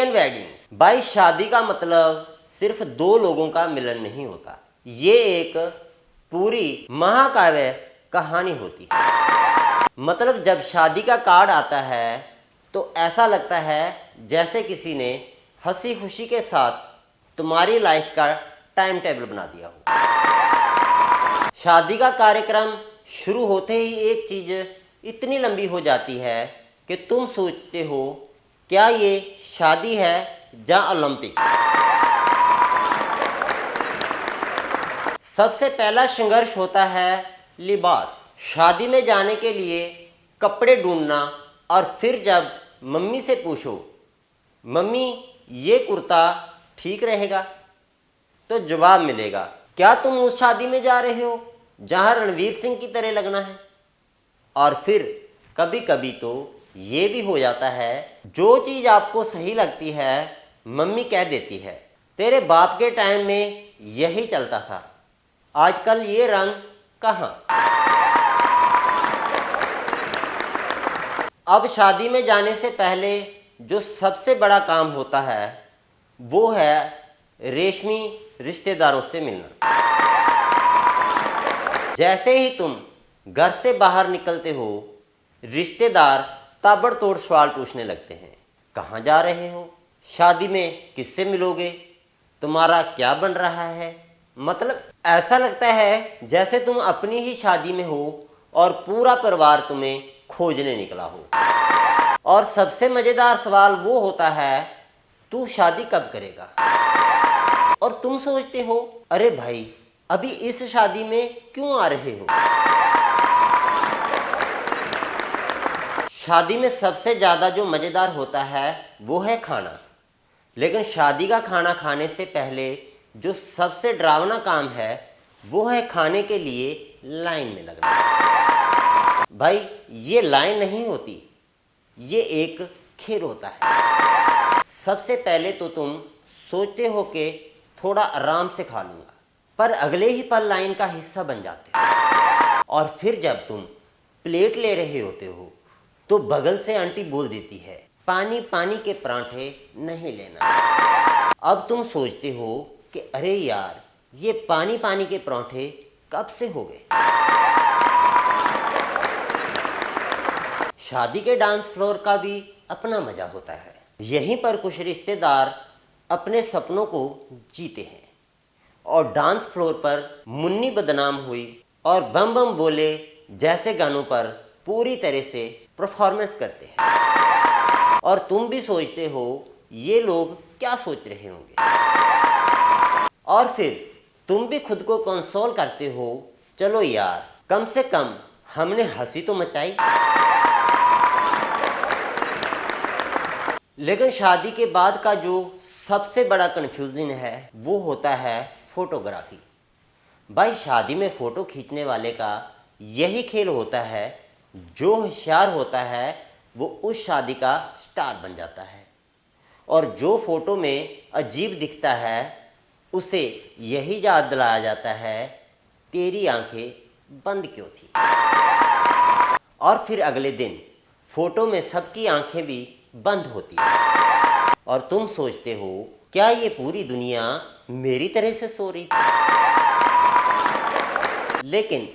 Indian wedding. भाई शादी का मतलब सिर्फ दो लोगों का मिलन नहीं होता, ये एक पूरी महाकाव्य कहानी होती है। मतलब जब शादी का कार्ड आता है तो ऐसा लगता है जैसे किसी ने हंसी खुशी के साथ तुम्हारी लाइफ का टाइम टेबल बना दिया हो। शादी का कार्यक्रम शुरू होते ही एक चीज इतनी लंबी हो जाती है कि तुम सोचते हो क्या ये शादी है या ओलंपिक। सबसे पहला संघर्ष होता है लिबास। शादी में जाने के लिए कपड़े ढूंढना, और फिर जब मम्मी से पूछो मम्मी ये कुर्ता ठीक रहेगा, तो जवाब मिलेगा क्या तुम उस शादी में जा रहे हो जहां रणवीर सिंह की तरह लगना है। और फिर कभी कभी तो ये भी हो जाता है जो चीज़ आपको सही लगती है मम्मी कह देती है तेरे बाप के टाइम में यही चलता था, आजकल ये रंग कहाँ। अब शादी में जाने से पहले जो सबसे बड़ा काम होता है वो है रेशमी रिश्तेदारों से मिलना। जैसे ही तुम घर से बाहर निकलते हो रिश्तेदार ताबड़तोड़ सवाल पूछने लगते हैं, कहाँ जा रहे हो, शादी में किससे मिलोगे, तुम्हारा क्या बन रहा है। मतलब ऐसा लगता है जैसे तुम अपनी ही शादी में हो और पूरा परिवार तुम्हें खोजने निकला हो। और सबसे मजेदार सवाल वो होता है तू शादी कब करेगा, और तुम सोचते हो अरे भाई अभी इस शादी में क्यों आ रहे हो। शादी में सबसे ज़्यादा जो मज़ेदार होता है वो है खाना, लेकिन शादी का खाना खाने से पहले जो सबसे डरावना काम है वो है खाने के लिए लाइन में लगना। भाई ये लाइन नहीं होती, ये एक खेल होता है। सबसे पहले तो तुम सोचते हो कि थोड़ा आराम से खा लूँगा, पर अगले ही पल लाइन का हिस्सा बन जाते हो। और फिर जब तुम प्लेट ले रहे होते हो तो बगल से आंटी बोल देती है पानी पानी के परांठे नहीं लेना। अब तुम सोचते हो कि अरे यार ये पानी पानी के परांठे कब से हो गए। शादी के डांस फ्लोर का भी अपना मजा होता है। यहीं पर कुछ रिश्तेदार अपने सपनों को जीते हैं और डांस फ्लोर पर मुन्नी बदनाम हुई और बम बम बोले जैसे गानों पर पूरी तरह से परफॉर्मेंस करते हैं। और तुम भी सोचते हो ये लोग क्या सोच रहे होंगे, और फिर तुम भी खुद को कंसोल करते हो चलो यार कम से कम हमने हंसी तो मचाई। लेकिन शादी के बाद का जो सबसे बड़ा कन्फ्यूजन है वो होता है फोटोग्राफी। भाई शादी में फ़ोटो खींचने वाले का यही खेल होता है, जो होशियार होता है वो उस शादी का स्टार बन जाता है, और जो फ़ोटो में अजीब दिखता है उसे यही याद दिलाया जाता है तेरी आंखें बंद क्यों थी। और फिर अगले दिन फ़ोटो में सबकी आंखें भी बंद होती है और तुम सोचते हो क्या ये पूरी दुनिया मेरी तरह से सो रही थी। लेकिन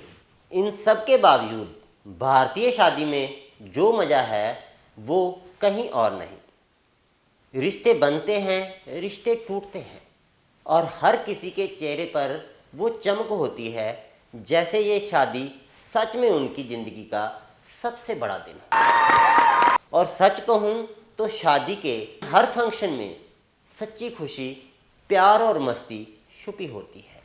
इन सब के बावजूद भारतीय शादी में जो मज़ा है वो कहीं और नहीं। रिश्ते बनते हैं, रिश्ते टूटते हैं, और हर किसी के चेहरे पर वो चमक होती है जैसे ये शादी सच में उनकी ज़िंदगी का सबसे बड़ा दिन है। और सच कहूँ तो शादी के हर फंक्शन में सच्ची खुशी, प्यार और मस्ती छुपी होती है।